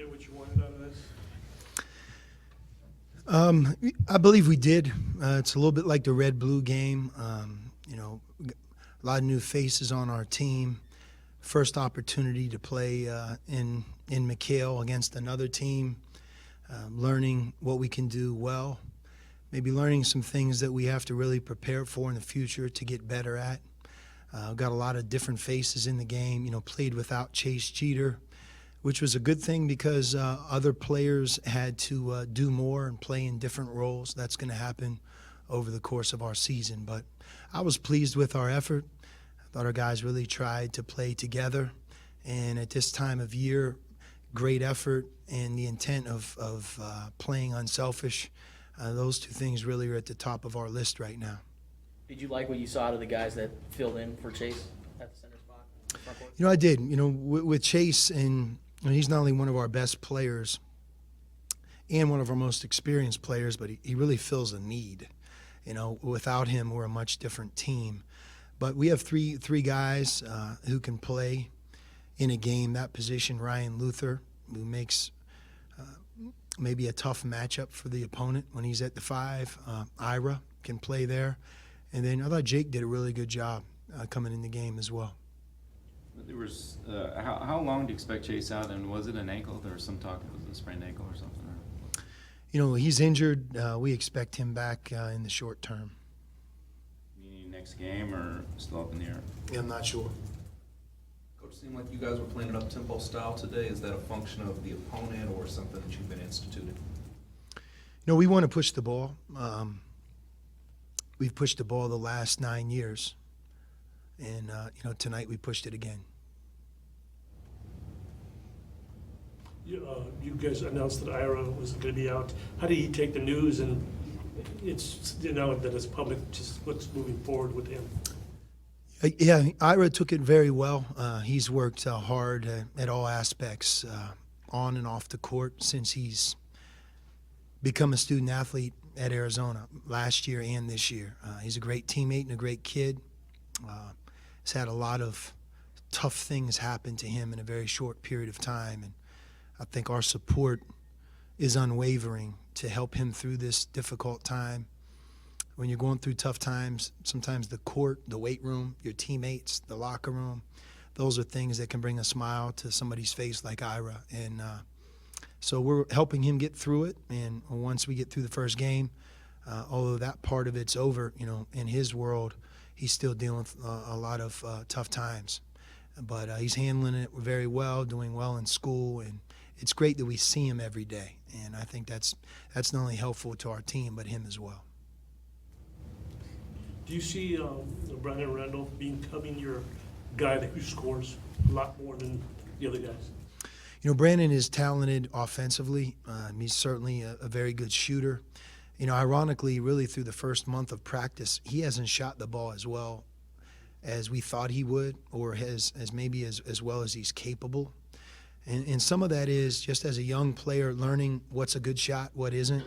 get what you wanted out of this? I believe we did. It's a little bit like the red-blue game. A lot of new faces on our team. First opportunity to play in McHale against another team. Learning what we can do well. Maybe learning some things that we have to really prepare for in the future to get better at. Got a lot of different faces in the game. Played without Chase Jeter, which was a good thing because other players had to do more and play in different roles. That's going to happen over the course of our season. But I was pleased with our effort. I thought our guys really tried to play together. And at this time of year, great effort and the intent of playing unselfish. Those two things really are at the top of our list right now. Did you like what you saw out of the guys that filled in for Chase at the center spot? Front court? I did. With Chase, and he's not only one of our best players and one of our most experienced players, but he really fills a need. Without him, we're a much different team. But we have three guys who can play in a game that position. Ryan Luther, who makes maybe a tough matchup for the opponent when he's at the 5. Ira can play there. And then I thought Jake did a really good job coming in the game as well. There was how long do you expect Chase out, and was it an ankle? There was some talk it was a sprained ankle or something. He's injured. We expect him back in the short term. Meaning next game or still up in the air? Yeah, I'm not sure. Coach, it seemed like you guys were playing an up-tempo style today. Is that a function of the opponent or something that you've been instituted? We want to push the ball. We've pushed the ball the last 9 years. And, tonight we pushed it again. You guys announced that Ira was going to be out. How did he take the news? And it's that it's public. Just what's moving forward with him? Yeah, Ira took it very well. He's worked hard at all aspects, on and off the court, since he's become a student athlete at Arizona last year and this year. He's a great teammate and a great kid. He's had a lot of tough things happen to him in a very short period of time, and I think our support is unwavering to help him through this difficult time. When you're going through tough times, sometimes the court, the weight room, your teammates, the locker room, those are things that can bring a smile to somebody's face like Ira. And so we're helping him get through it. And once we get through the first game, although that part of it's over, in his world, he's still dealing with a lot of tough times. But he's handling it very well, doing well in school, and it's great that we see him every day. And I think that's not only helpful to our team, but him as well. Do you see Brandon Randall becoming your guy who scores a lot more than the other guys? Brandon is talented offensively. He's certainly a very good shooter. Ironically, really through the first month of practice, he hasn't shot the ball as well as we thought he would, or as maybe as well as he's capable. And some of that is just as a young player learning what's a good shot, what isn't,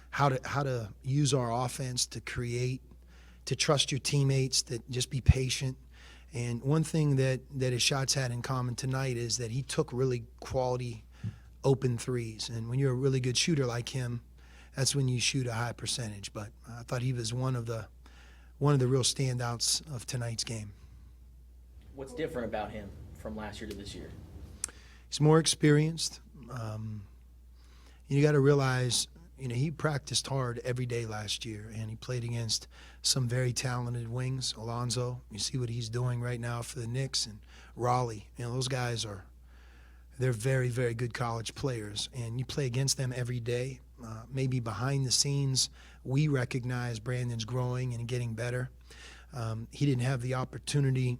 how to use our offense to create, to trust your teammates, that just be patient. And one thing that his shots had in common tonight is that he took really quality open threes. And when you're a really good shooter like him, that's when you shoot a high percentage. But I thought he was one of the real standouts of tonight's game. What's different about him from last year to this year? He's more experienced. You got to realize, he practiced hard every day last year, and he played against some very talented wings. Alonzo, you see what he's doing right now for the Knicks, and Raleigh. Those guys they're very, very good college players, and you play against them every day. Maybe behind the scenes, we recognize Brandon's growing and getting better. He didn't have the opportunity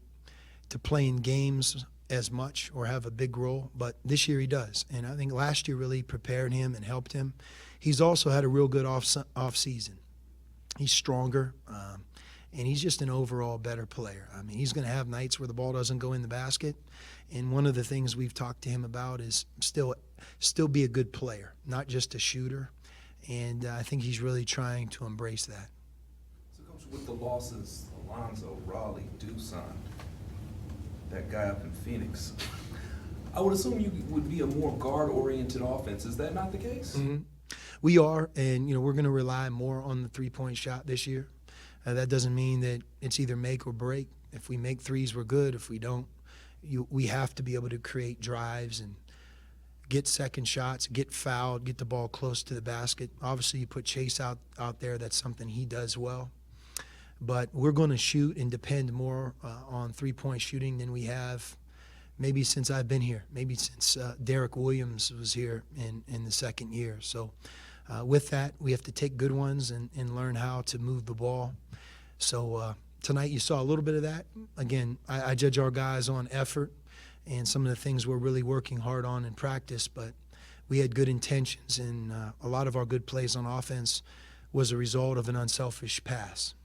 to play in games as much or have a big role, but this year he does. And I think last year really prepared him and helped him. He's also had a real good off season. He's stronger, and he's just an overall better player. He's going to have nights where the ball doesn't go in the basket, and one of the things we've talked to him about is still be a good player, not just a shooter. And I think he's really trying to embrace that. So, Coach, with the losses, Alonzo, Raleigh, Dusan, that guy up in Phoenix, I would assume you would be a more guard-oriented offense. Is that not the case? Mhm. We are, and we're going to rely more on the three-point shot this year. That doesn't mean that it's either make or break. If we make threes, we're good. If we don't, we have to be able to create drives and get second shots, get fouled, get the ball close to the basket. Obviously, you put Chase out there. That's something he does well. But we're going to shoot and depend more on three-point shooting than we have maybe since I've been here, maybe since Derek Williams was here in the second year. So with that, we have to take good ones and learn how to move the ball. So tonight you saw a little bit of that. Again, I judge our guys on effort and some of the things we're really working hard on in practice, but we had good intentions, and a lot of our good plays on offense was a result of an unselfish pass.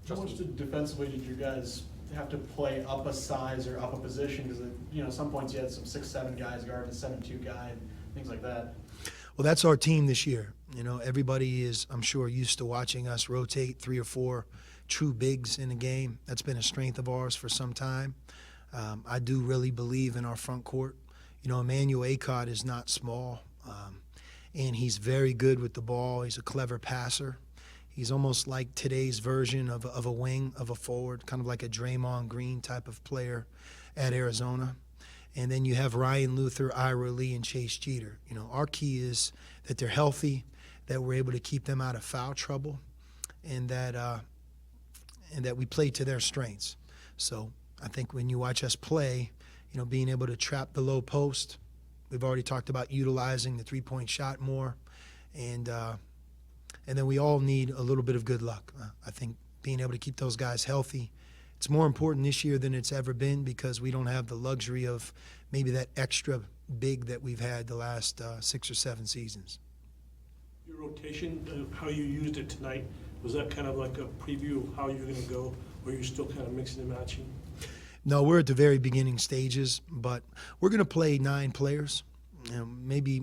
How much defensively did you guys have to play up a size or up a position? Because at some points you had some 6'7" guys guarding a 7'2" guy and things like that. Well, that's our team this year. Everybody is, I'm sure, used to watching us rotate 3 or 4 true bigs in a game. That's been a strength of ours for some time. I do really believe in our front court. Emmanuel Acott is not small, and he's very good with the ball. He's a clever passer. He's almost like today's version of a wing, of a forward, kind of like a Draymond Green type of player at Arizona. And then you have Ryan Luther, Ira Lee, and Chase Jeter. Our key is that they're healthy, that we're able to keep them out of foul trouble, and that we play to their strengths. So I think when you watch us play, being able to trap the low post, we've already talked about utilizing the three-point shot more, and then we all need a little bit of good luck. I think being able to keep those guys healthy, it's more important this year than it's ever been because we don't have the luxury of maybe that extra big that we've had the last 6 or 7 seasons. Your rotation, how you used it tonight, was that kind of like a preview of how you're going to go, or you're still kind of mixing and matching? No, we're at the very beginning stages, but we're going to play 9 players. Maybe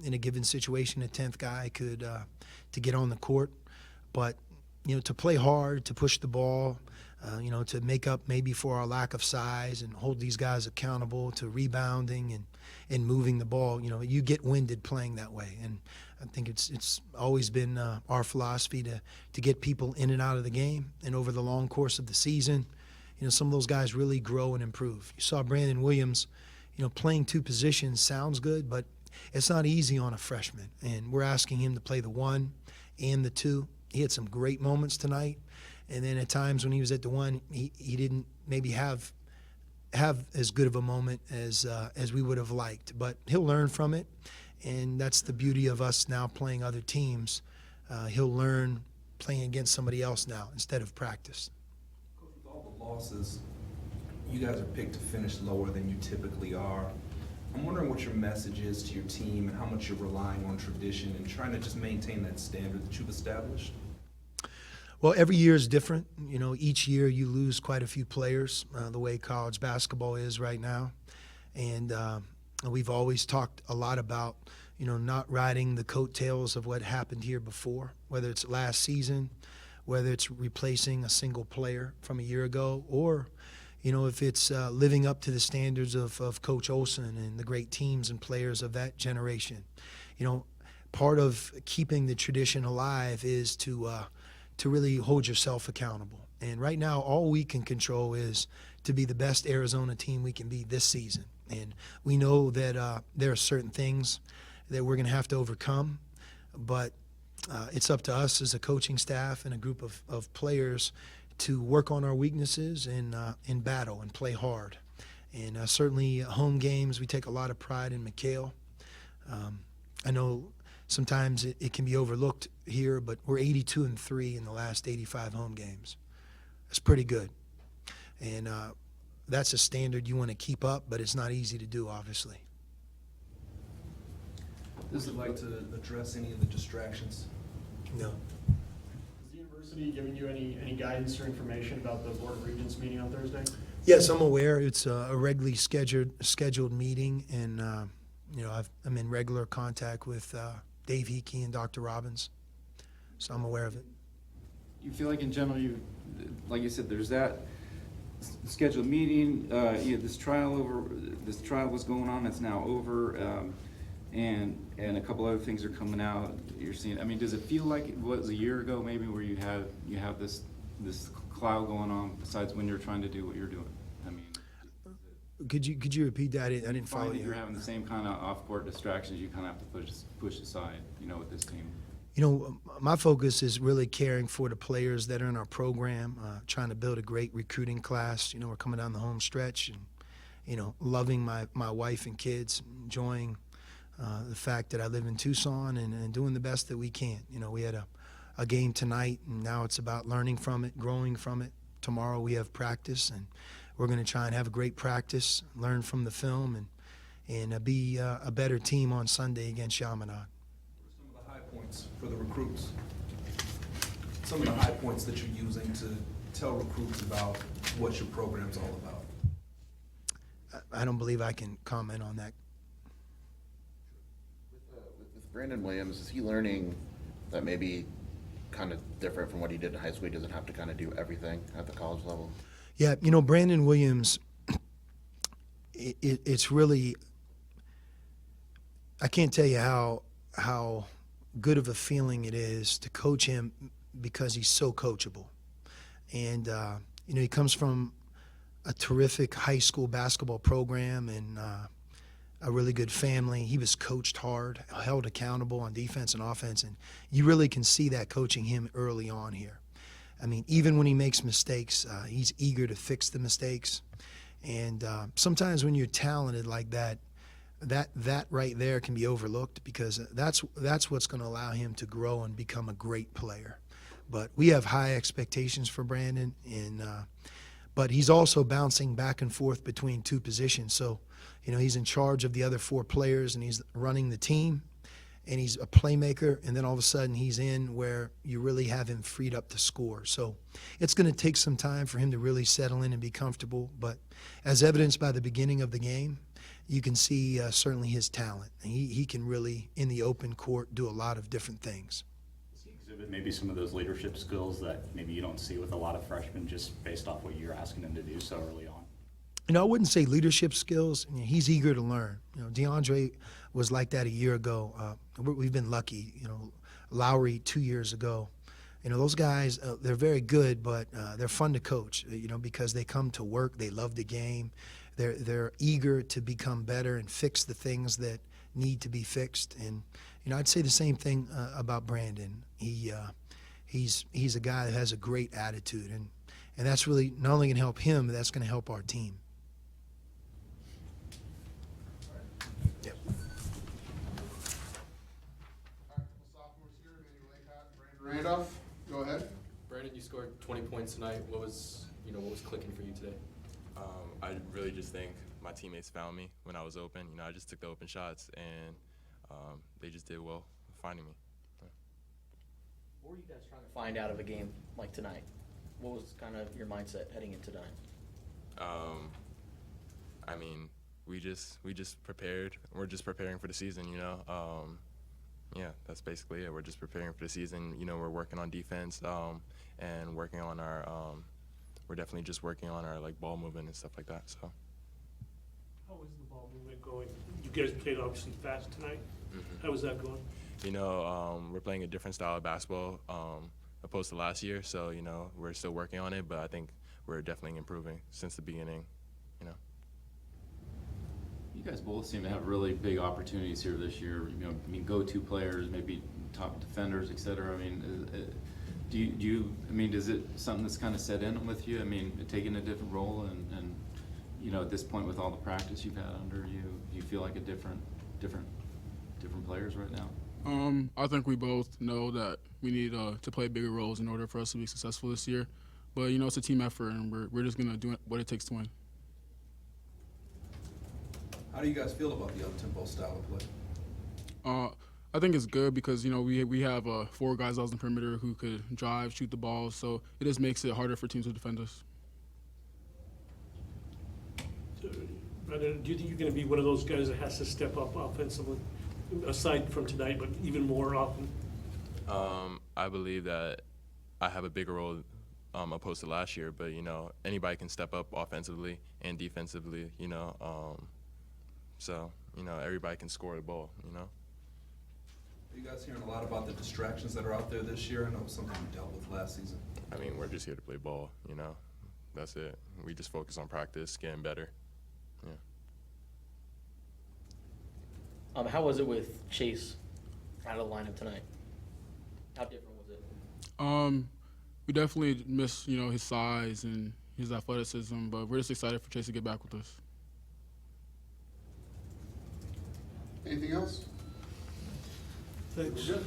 in a given situation, a 10th guy could to get on the court, but to play hard, to push the ball, to make up maybe for our lack of size and hold these guys accountable to rebounding and moving the ball. You get winded playing that way, and I think it's always been our philosophy to get people in and out of the game, and over the long course of the season, some of those guys really grow and improve. You saw Brandon Williams, playing 2 positions sounds good, but it's not easy on a freshman, and we're asking him to play the 1 and the 2. He had some great moments tonight, and then at times when he was at the 1, he didn't maybe have as good of a moment as we would have liked. But he'll learn from it, and that's the beauty of us now playing other teams. He'll learn playing against somebody else now instead of practice. Coach, with all the losses, you guys are picked to finish lower than you typically are. I'm wondering what your message is to your team and how much you're relying on tradition and trying to just maintain that standard that you've established. Well, every year is different. Each year you lose quite a few players, the way college basketball is right now. And we've always talked a lot about, not riding the coattails of what happened here before, whether it's last season, whether it's replacing a single player from a year ago, or if it's living up to the standards of Coach Olson and the great teams and players of that generation. Part of keeping the tradition alive is to really hold yourself accountable. And right now, all we can control is to be the best Arizona team we can be this season. And we know that there are certain things that we're going to have to overcome, but it's up to us as a coaching staff and a group of players to work on our weaknesses and battle and play hard. And certainly home games, we take a lot of pride in McHale. I know sometimes it can be overlooked here, but we're 82-3 in the last 85 home games. That's pretty good. And that's a standard you want to keep up, but it's not easy to do, obviously. Would you like to address any of the distractions? No. Is the university giving you any guidance or information about the Board of Regents meeting on Thursday? Yes, I'm aware. It's a regularly scheduled meeting, and I'm in regular contact with Dave Hickey and Dr. Robbins, so I'm aware of it. You feel like in general, like you said, there's that scheduled meeting, this trial was going on, it's now over, and a couple other things are coming out, you're seeing, I mean, does it feel like it was a year ago maybe where you have this cloud going on besides when you're trying to do what you're doing? I mean, Could you repeat that? I didn't follow find that you. you're having the same kind of off-court distractions you kind of have to push aside, with this team? You know, my focus is really caring for the players that are in our program, trying to build a great recruiting class. You know, we're coming down the home stretch and, loving my wife and kids, enjoying the fact that I live in Tucson and doing the best that we can. You know, we had a game tonight, and now it's about learning from it, growing from it. Tomorrow we have practice, and we're going to try and have a great practice, learn from the film, and be a better team on Sunday against Chaminade. Some of the high points for the recruits. Some of the high points that you're using to tell recruits about what your program's all about. I don't believe I can comment on that. With Brandon Williams, is he learning that maybe kind of different from what he did in high school? He doesn't have to kind of do everything at the college level? Yeah, Brandon Williams, it's really, I can't tell you how good of a feeling it is to coach him because he's so coachable. And, he comes from a terrific high school basketball program and a really good family. He was coached hard, held accountable on defense and offense, and you really can see that coaching him early on here. I mean, even when he makes mistakes, he's eager to fix the mistakes. And sometimes when you're talented like that right there can be overlooked because that's what's going to allow him to grow and become a great player. But we have high expectations for Brandon, but he's also bouncing back and forth between two positions. So, he's in charge of the other four players, and he's running the team. And he's a playmaker, and then all of a sudden he's in where you really have him freed up to score. So it's going to take some time for him to really settle in and be comfortable. But as evidenced by the beginning of the game, you can see certainly his talent. He can really, in the open court, do a lot of different things. Does he exhibit maybe some of those leadership skills that maybe you don't see with a lot of freshmen just based off what you're asking him to do so early on? I wouldn't say leadership skills. He's eager to learn. DeAndre was like that a year ago. We've been lucky. Lowry 2 years ago. Those guys, they're very good, but they're fun to coach, because they come to work. They love the game. They're eager to become better and fix the things that need to be fixed. And, I'd say the same thing about Brandon. He's a guy that has a great attitude, and that's really not only going to help him, but that's going to help our team. Sophomores here, Emmanuel Lacat, Brandon Randolph, go ahead. Brandon, you scored 20 points tonight. What was clicking for you today? I really just think my teammates found me when I was open. I just took the open shots, and they just did well finding me. What were you guys trying to find out of a game like tonight? What was kind of your mindset heading into tonight? I mean, we just prepared. We're just preparing for the season, Yeah, that's basically it. We're just preparing for the season. We're working on defense and working on our we're definitely just working on our ball movement and stuff like that. So. How is the ball movement going? You guys played obviously fast tonight. Mm-hmm. How was that going? We're playing a different style of basketball opposed to last year. So, we're still working on it, but I think we're definitely improving since the beginning, You guys both seem to have really big opportunities here this year. Go-to players, maybe top defenders, et cetera. Is it something that's kind of set in with you? Taking a different role and at this point with all the practice you've had under you, do you feel like a different players right now? I think we both know that we need to play bigger roles in order for us to be successful this year. But, it's a team effort, and we're just going to do what it takes to win. How do you guys feel about the up-tempo style of play? I think it's good because, we have 4 guys on the perimeter who could drive, shoot the ball, so it just makes it harder for teams to defend us. So, Brandon, do you think you're going to be one of those guys that has to step up offensively, aside from tonight, but even more often? I believe that I have a bigger role opposed to last year. But, you know, anybody can step up offensively and defensively, you know. So, you know, everybody can score the ball, you know. Are you guys hearing a lot about the distractions that are out there this year? I know it was something we dealt with last season. I mean, we're just here to play ball, you know. That's it. We just focus on practice, getting better. Yeah. How was it with Chase out of the lineup tonight? How different was it? We definitely miss, you know, his size and his athleticism, but we're just excited for Chase to get back with us. Anything else? Thanks. We're good.